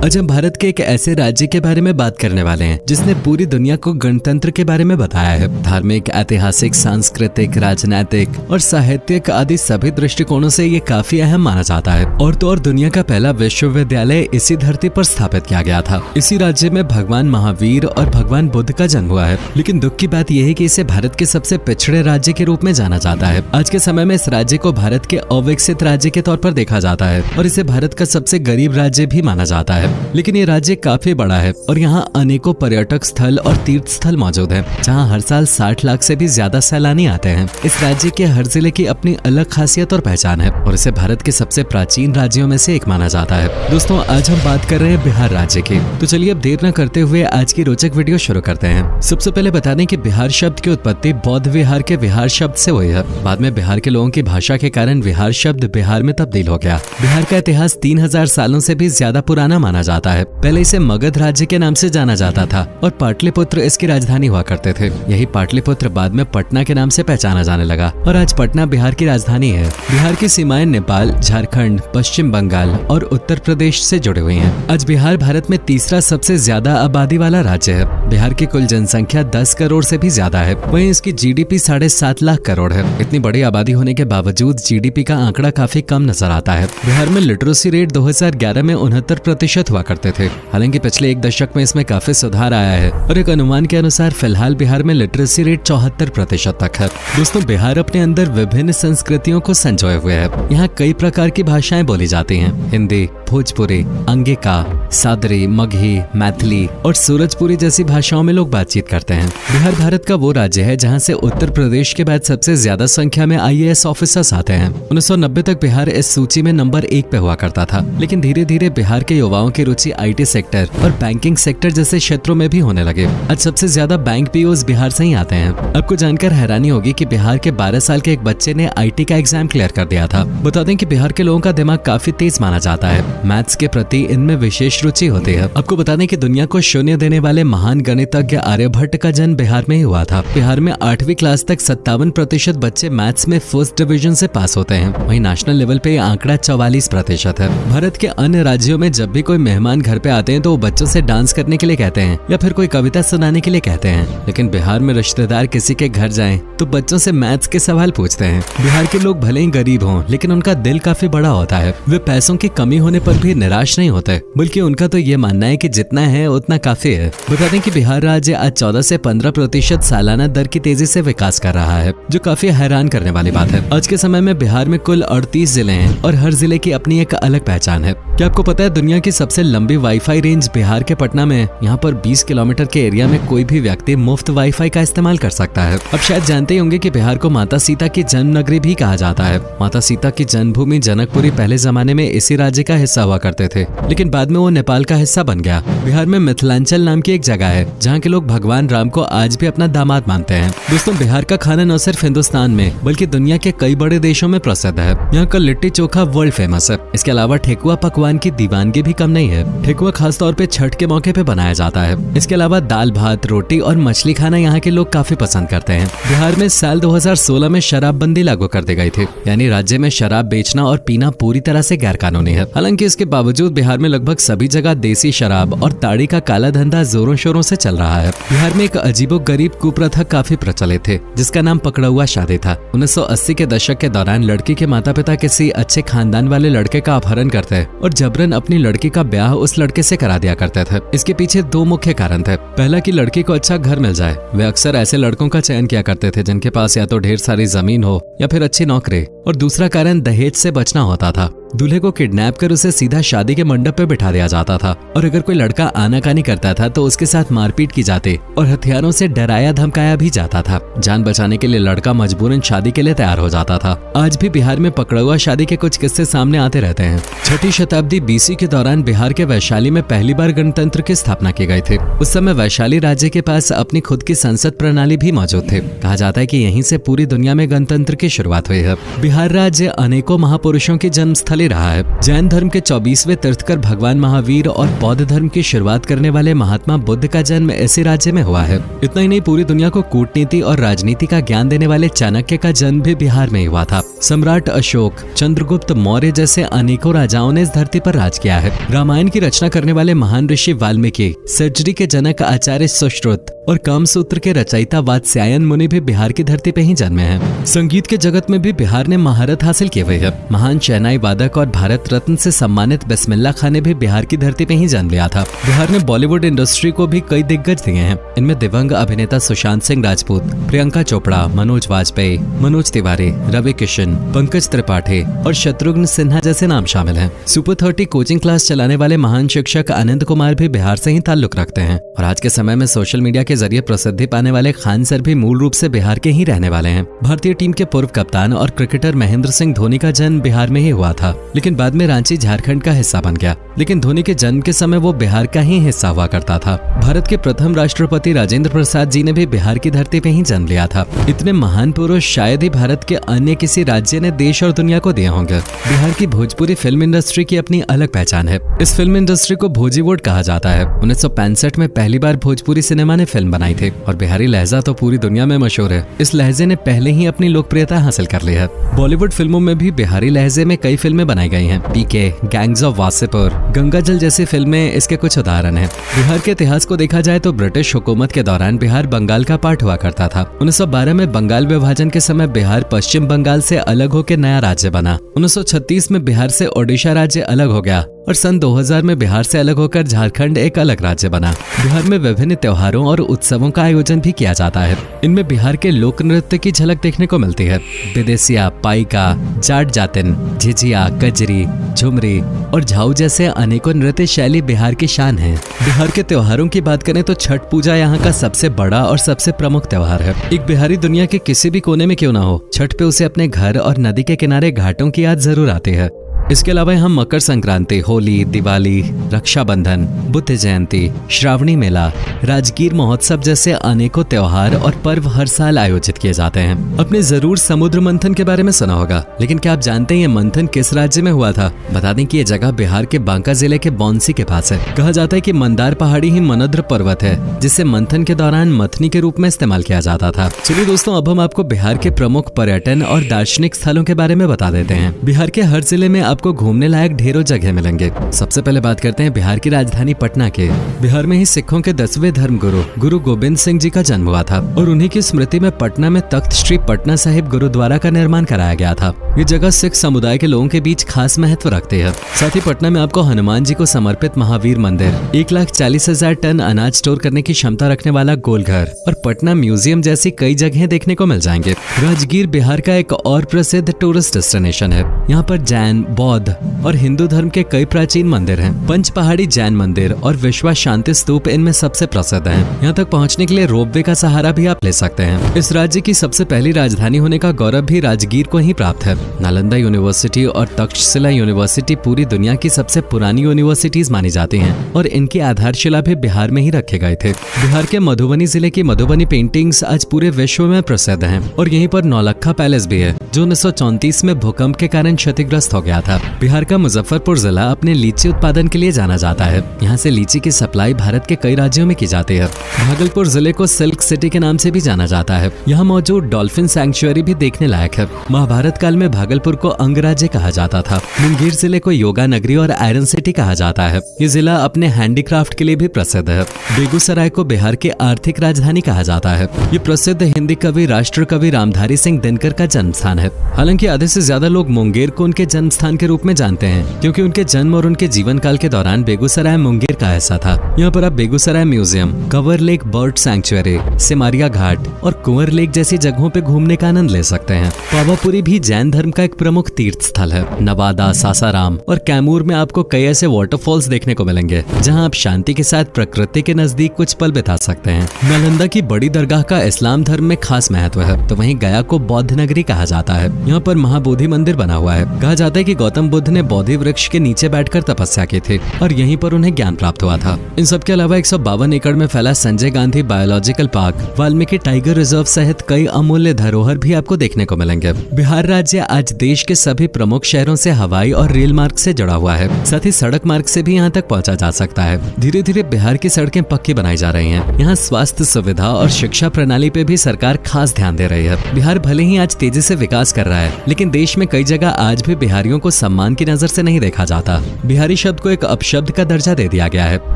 आज हम भारत के एक ऐसे राज्य के बारे में बात करने वाले हैं जिसने पूरी दुनिया को गणतंत्र के बारे में बताया है। धार्मिक, ऐतिहासिक, सांस्कृतिक, राजनीतिक और साहित्यिक आदि सभी दृष्टिकोणों से ये काफी अहम माना जाता है। और तो और दुनिया का पहला विश्वविद्यालय इसी धरती पर स्थापित किया गया था। इसी राज्य में भगवान महावीर और भगवान बुद्ध का जन्म हुआ है। लेकिन दुख की बात यह है कि इसे भारत के सबसे पिछड़े राज्य के रूप में जाना जाता है। आज के समय में इस राज्य को भारत के अविकसित राज्य के तौर पर देखा जाता है और इसे भारत का सबसे गरीब राज्य भी माना जाता है। लेकिन ये राज्य काफी बड़ा है और यहाँ अनेकों पर्यटक स्थल और तीर्थ स्थल मौजूद हैं, जहाँ हर साल 60 लाख से भी ज्यादा सैलानी आते हैं। इस राज्य के हर जिले की अपनी अलग खासियत और पहचान है और इसे भारत के सबसे प्राचीन राज्यों में से एक माना जाता है। दोस्तों, आज हम बात कर रहे हैं बिहार राज्य की। तो चलिए अब देर न करते हुए आज की रोचक वीडियो शुरू करते हैं। सबसे पहले बता दें कि बिहार शब्द की उत्पत्ति बौद्ध विहार के विहार शब्द से हुई है। बाद में बिहार के लोगों की भाषा के कारण विहार शब्द बिहार में तब्दील हो गया। बिहार का इतिहास 3000 सालों से भी ज्यादा पुराना माना जाता है। पहले इसे मगध राज्य के नाम से जाना जाता था और पाटलिपुत्र इसकी राजधानी हुआ करते थे। यही पाटलिपुत्र बाद में पटना के नाम से पहचाना जाने लगा और आज पटना बिहार की राजधानी है। बिहार की सीमाएं नेपाल, झारखंड, पश्चिम बंगाल और उत्तर प्रदेश से जुड़ी हुई हैं। आज बिहार भारत में तीसरा सबसे ज्यादा आबादी वाला राज्य है। बिहार की कुल जनसंख्या 10 करोड़ से भी ज्यादा है। वहीं इसकी जीडीपी 7.5 लाख करोड़ है। इतनी बड़ी आबादी होने के बावजूद जीडीपी का आंकड़ा काफी कम नजर आता है। बिहार में लिटरेसी रेट 2011 में 69% हुआ करते थे। हालांकि पिछले एक दशक में इसमें काफी सुधार आया है और एक अनुमान के अनुसार फिलहाल बिहार में लिटरेसी रेट 74% तक है। दोस्तों, बिहार अपने अंदर विभिन्न संस्कृतियों को संजोए हुए है। यहाँ कई प्रकार की भाषाएं बोली जाती हैं। हिंदी, भोजपुरी, अंगिका, सादरी, मगही, मैथिली और सूरजपुरी जैसी भाषाओं में लोग बातचीत करते हैं। बिहार भारत का वो राज्य है जहाँ से उत्तर प्रदेश के बाद सबसे ज्यादा संख्या में IAS ऑफिसर्स आते हैं। 1990 तक बिहार इस सूची में नंबर 1 पे हुआ करता था, लेकिन धीरे धीरे बिहार के युवाओं की रुचि IT सेक्टर और बैंकिंग सेक्टर जैसे क्षेत्रों में भी होने लगे। आज सबसे ज्यादा बैंक POs बिहार से ही आते हैं। आपको जानकर हैरानी होगी कि बिहार के 12 साल के एक बच्चे ने IT का एग्जाम क्लियर कर दिया था। बता दें कि बिहार के लोगों का दिमाग काफी तेज माना जाता है। मैथ्स के प्रति इनमें विशेष रुचि होती है। आपको बता दें कि दुनिया को शून्य देने वाले महान गणितज्ञ आर्यभट्ट का जन्म बिहार में ही हुआ था। बिहार में 8वीं क्लास तक 57% बच्चे मैथ्स में फर्स्ट डिवीजन से पास होते हैं। वहीं नेशनल लेवल पे यह आंकड़ा 44% है। भारत के अन्य राज्यों में जब भी कोई मेहमान घर पे आते हैं तो वो बच्चों से डांस करने के लिए कहते हैं या फिर कोई कविता सुनाने के लिए कहते हैं। लेकिन बिहार में रिश्तेदार किसी के घर जाएं तो बच्चों से मैथ्स के सवाल पूछते हैं। बिहार के लोग भले ही गरीब हों, लेकिन उनका दिल काफी बड़ा होता है। वे पैसों की कमी होने पर भी निराश नहीं होते, बल्कि उनका तो ये मानना है कि जितना है उतना काफी है। बता दें कि बिहार राज्य आज 14 से 15% सालाना दर की तेजी से विकास कर रहा है, जो काफी हैरान करने वाली बात है। आज के समय में बिहार में कुल 38 जिले हैं और हर जिले की अपनी एक अलग पहचान है। क्या आपको पता है दुनिया की सबसे लंबी वाईफाई रेंज बिहार के पटना में? यहाँ पर 20 किलोमीटर के एरिया में कोई भी व्यक्ति मुफ्त वाईफाई का इस्तेमाल कर सकता है। अब शायद जानते ही होंगे कि बिहार को माता सीता की जन्म नगरी भी कहा जाता है। माता सीता की जन्मभूमि जनकपुरी पहले जमाने में इसी राज्य का हिस्सा हुआ करते थे, लेकिन बाद में वो नेपाल का हिस्सा बन गया। बिहार में मिथिलांचल नाम की एक जगह है जहाँ के लोग भगवान राम को आज भी अपना दामाद मानते हैं। दोस्तों, बिहार का खाना न सिर्फ हिंदुस्तान में बल्कि दुनिया के कई बड़े देशों में प्रसिद्ध है। यहाँ का लिट्टी चोखा वर्ल्ड फेमस है। इसके अलावा ठेकुआ पकवान की दीवानगी भी कम नहीं है। ठेकुआ खास तौर पे छठ के मौके पे बनाया जाता है। इसके अलावा दाल भात, रोटी और मछली खाना यहाँ के लोग काफी पसंद करते हैं। बिहार में साल 2016 में शराबबंदी लागू कर दी गई थी, यानी राज्य में शराब बेचना और पीना पूरी तरह से गैर कानूनी है। हालांकि इसके बावजूद बिहार में लगभग सभी जगह देसी शराब और ताड़ी का काला धंधा जोरों शोरों से चल रहा है। बिहार में एक अजीबोगरीब कुप्रथा काफी प्रचलित थे, जिसका नाम पकड़ौआ शादी था। 1980 के दशक के दौरान लड़की के माता पिता किसी अच्छे खानदान वाले लड़के का अपहरण करते और जबरन अपनी लड़की का ब्याह उस लड़के से करा दिया करते थे। इसके पीछे 2 मुख्य कारण थे। पहला कि लड़की को अच्छा घर मिल जाए। वे अक्सर ऐसे लड़कों का चयन किया करते थे जिनके पास या तो ढेर सारी जमीन हो या फिर अच्छी नौकरी। और दूसरा कारण दहेज से बचना होता था। दूल्हे को किडनैप कर उसे सीधा शादी के मंडप पे बिठा दिया जाता था और अगर कोई लड़का आनाकानी करता था तो उसके साथ मारपीट की जाती और हथियारों से डराया धमकाया भी जाता था। जान बचाने के लिए लड़का मजबूरन शादी के लिए तैयार हो जाता था। आज भी बिहार में पकड़ौआ शादी के कुछ किस्से सामने आते रहते हैं। 6ठी शताब्दी BC के दौरान बिहार के वैशाली में पहली बार गणतंत्र की स्थापना की गई थी। उस समय वैशाली राज्य के पास अपनी खुद की संसद प्रणाली भी मौजूद थी। कहा जाता है कि यहीं से पूरी दुनिया में गणतंत्र की शुरुआत हुई है। बिहार राज्य अनेकों महापुरुषों की जन्मस्थली शक्तिशाली रहा है। जैन धर्म के 24वें तीर्थकर भगवान महावीर और बौद्ध धर्म की शुरुआत करने वाले महात्मा बुद्ध का जन्म इसी राज्य में हुआ है। इतना ही नहीं, पूरी दुनिया को कूटनीति और राजनीति का ज्ञान देने वाले चाणक्य का जन्म भी बिहार में ही हुआ था। सम्राट अशोक, चंद्रगुप्त मौर्य जैसे अनेकों राजाओं ने इस धरती पर राज किया है। रामायण की रचना करने वाले महान ऋषि वाल्मीकि, सर्जरी के जनक आचार्य सुश्रुत और कामसूत्र के रचयिता वात्स्यायन मुनि भी बिहार की धरती पे ही जन्मे हैं। संगीत के जगत में भी बिहार ने महारत हासिल की हुई है। महान शहनाई वादक और भारत रत्न से सम्मानित बिस्मिल्लाह खान ने भी बिहार की धरती पे ही जन्म लिया था। बिहार ने बॉलीवुड इंडस्ट्री को भी कई दिग्गज दिए हैं। इनमें दिवंगत अभिनेता सुशांत सिंह राजपूत, प्रियंका चोपड़ा, मनोज वाजपेयी, मनोज तिवारी, रवि किशन, पंकज त्रिपाठी और शत्रुघ्न सिन्हा जैसे नाम शामिल हैं। सुपर 30 कोचिंग क्लास चलाने वाले महान शिक्षक आनंद कुमार भी बिहार से ही ताल्लुक रखते हैं। और आज के समय में सोशल मीडिया के जरिए प्रसिद्धि पाने वाले खान सर भी मूल रूप से बिहार के ही रहने वाले हैं। भारतीय टीम के पूर्व कप्तान और क्रिकेटर महेंद्र सिंह धोनी का जन्म बिहार में ही हुआ था, लेकिन बाद में रांची झारखंड का हिस्सा बन गया। लेकिन धोनी के जन्म के समय वो बिहार का ही हिस्सा हुआ करता था। भारत के प्रथम राष्ट्रपति राजेंद्र प्रसाद जी ने भी बिहार की धरती पे ही जन्म लिया था। इतने महान पुरुष शायद ही भारत के अन्य किसी राज्य ने देश और दुनिया को दिए होंगे। बिहार की भोजपुरी फिल्म इंडस्ट्री की अपनी अलग पहचान है। इस फिल्म इंडस्ट्री को भोजीवुड कहा जाता है। 1965 में पहली बार भोजपुरी सिनेमा ने फिल्म बनाई थी और बिहारी लहजा तो पूरी दुनिया में मशहूर है। इस लहजे ने पहले ही अपनी लोकप्रियता हासिल कर ली है। बॉलीवुड फिल्मों में भी बिहारी लहजे में कई फिल्में बनाई गई हैं। पीके, गैंग्स ऑफ वासेपुर, गंगाजल जैसी फिल्में इसके कुछ उदाहरण हैं। बिहार के इतिहास को देखा जाए तो ब्रिटिश हुकूमत के दौरान बिहार बंगाल का पार्ट हुआ करता था। 1912 में बंगाल विभाजन के समय बिहार पश्चिम बंगाल से अलग होकर नया राज्य बना। 1936 में बिहार से ओडिशा राज्य अलग हो गया और सन 2000 में बिहार से अलग होकर झारखंड एक अलग राज्य बना। बिहार में विभिन्न त्योहारों और उत्सवों का आयोजन भी किया जाता है। इनमें बिहार के लोक नृत्य की झलक देखने को मिलती है। विदेसिया, पाइका, जाट जातिन, झिझिया, कजरी, झुमरी और झाऊ जैसे अनेकों नृत्य शैली बिहार की शान है। बिहार के त्योहारों की बात करें तो छठ पूजा यहाँ का सबसे बड़ा और सबसे प्रमुख त्योहार है। एक बिहारी दुनिया के किसी भी कोने में क्यों ना हो, छठ पे उसे अपने घर और नदी के किनारे घाटों की याद जरूर आती है। इसके अलावा हम मकर संक्रांति, होली, दिवाली, रक्षाबंधन, बुद्ध जयंती, श्रावणी मेला, राजगीर महोत्सव जैसे अनेकों त्योहार और पर्व हर साल आयोजित किए जाते हैं। आपने जरूर समुद्र मंथन के बारे में सुना होगा, लेकिन क्या आप जानते हैं ये मंथन किस राज्य में हुआ था? बता दें कि ये जगह बिहार के बांका जिले के बौंसी के पास है। कहा जाता है कि मंदार पहाड़ी ही मनोद्र पर्वत है, जिसे मंथन के दौरान मथनी के रूप में इस्तेमाल किया जाता था। चलिए दोस्तों, अब हम आपको बिहार के प्रमुख पर्यटन और दार्शनिक स्थलों के बारे में बता देते हैं। बिहार के हर जिले में आपको घूमने लायक ढेरों जगह मिलेंगे। सबसे पहले बात करते हैं बिहार की राजधानी पटना के। बिहार में ही सिखों के 10वें धर्मगुरु गुरु गोबिंद सिंह जी का जन्म हुआ था और उन्हीं की स्मृति में पटना में तख्त श्री पटना साहिब गुरुद्वारा का निर्माण कराया गया था। ये जगह सिख समुदाय के लोगों के बीच खास महत्व रखती है। साथ ही पटना में आपको हनुमान जी को समर्पित महावीर मंदिर, 1,40,000 टन अनाज स्टोर करने की क्षमता रखने वाला गोलघर और पटना म्यूजियम जैसी कई जगह देखने को मिल जाएंगे। राजगीर बिहार का एक और प्रसिद्ध टूरिस्ट डेस्टिनेशन है। यहाँ पर जैन, बौद्ध और हिंदू धर्म के कई प्राचीन मंदिर हैं। पंच पहाड़ी जैन मंदिर और विश्वा शांति स्तूप इनमें सबसे प्रसिद्ध हैं। यहाँ तक पहुँचने के लिए रोपवे का सहारा भी आप ले सकते हैं। इस राज्य की सबसे पहली राजधानी होने का गौरव भी राजगीर को ही प्राप्त है। नालंदा यूनिवर्सिटी और तक्षशिला यूनिवर्सिटी पूरी दुनिया की सबसे पुरानी यूनिवर्सिटीज मानी जाती हैं और इनकी आधारशिला भी बिहार में ही रखे गए थे। बिहार के मधुबनी जिले की मधुबनी पेंटिंग्स आज पूरे विश्व में प्रसिद्ध हैं और यहीं पर नौलखा पैलेस भी है, जो 1934 में भूकंप के कारण क्षतिग्रस्त हो गया था। बिहार का मुजफ्फरपुर जिला अपने लीची उत्पादन के लिए जाना जाता है। यहाँ से लीची की सप्लाई भारत के कई राज्यों में की जाती है। भागलपुर जिले को सिल्क सिटी के नाम से भी जाना जाता है। यहाँ मौजूद डॉल्फिन सैंक्चुअरी भी देखने लायक है। महाभारत काल में भागलपुर को अंगराज्य कहा जाता था। मुंगेर जिले को योगा नगरी और आयरन सिटी कहा जाता है। ये जिला अपने हैंडीक्राफ्ट के लिए भी प्रसिद्ध है। बेगूसराय को बिहार की आर्थिक राजधानी कहा जाता है। ये प्रसिद्ध हिंदी कवि राष्ट्र कवि रामधारी सिंह दिनकर का जन्म स्थान है। हालांकि आधे से ज्यादा लोग मुंगेर को उनके जन्म स्थान के रूप में जानते हैं, क्योंकि उनके जन्म और उनके जीवन काल के दौरान बेगूसराय मुंगेर का हिस्सा था। यहाँ पर आप Begusarai museum, Kanwar lake bird sanctuary, Simaria Ghat और कुंवर लेक जैसी जगहों पे घूमने का आनंद ले सकते हैं। पावापुरी भी जैन धर्म का एक प्रमुख तीर्थ स्थल है। नवादा, सासाराम और कैमूर में आपको कई ऐसे वाटरफॉल्स देखने को मिलेंगे, जहाँ आप शांति के साथ प्रकृति के नजदीक कुछ पल बिता सकते हैं। नालंदा की बड़ी दरगाह का इस्लाम धर्म में खास महत्व है, तो वहीं गया को बौद्ध नगरी कहा जाता है। यहाँ पर महाबोधि मंदिर बना हुआ है। कहा जाता है कि गौतम गौतम बुद्ध ने बोधि वृक्ष के नीचे बैठकर तपस्या की थी और यहीं पर उन्हें ज्ञान प्राप्त हुआ था। इन सब के अलावा 152 एकड़ में फैला Sanjay Gandhi biological park, Valmiki tiger reserve सहित कई अमूल्य धरोहर भी आपको देखने को मिलेंगे। बिहार राज्य आज देश के सभी प्रमुख शहरों से हवाई और रेल मार्ग से जुड़ा हुआ है, साथ ही सड़क मार्ग से भी यहाँ तक पहुँचा जा सकता है। धीरे धीरे बिहार की सड़कें पक्की बनाई जा रही हैं। यहाँ स्वास्थ्य सुविधा और शिक्षा प्रणाली पे भी सरकार खास ध्यान दे रही है। बिहार भले ही आज तेजी से विकास कर रहा है, लेकिन देश में कई जगह आज भी बिहारियों को सम्मान की नजर से नहीं देखा जाता। बिहारी शब्द को एक अपशब्द का दर्जा दे दिया गया है,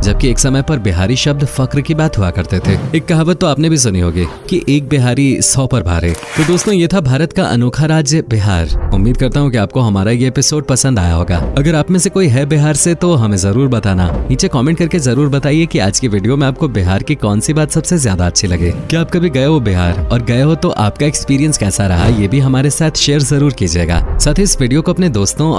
जबकि एक समय पर बिहारी शब्द फक्र की बात हुआ करते थे। एक कहावत तो आपने भी सुनी होगी कि एक बिहारी 100 पर भारे। तो दोस्तों, ये था भारत का अनोखा राज्य बिहार। उम्मीद करता हूँ कि आपको हमारा ये एपिसोड पसंद आया होगा। अगर आप में से कोई है बिहार से तो हमें जरूर बताना। नीचे कमेंट करके जरूर बताइए कि आज की वीडियो में आपको बिहार की कौन सी बात सबसे ज्यादा अच्छी लगे। क्या आप कभी गए हो बिहार, और गए हो तो आपका एक्सपीरियंस कैसा रहा, ये भी हमारे साथ शेयर जरूर कीजिएगा। साथ ही इस वीडियो को अपने दोस्तों और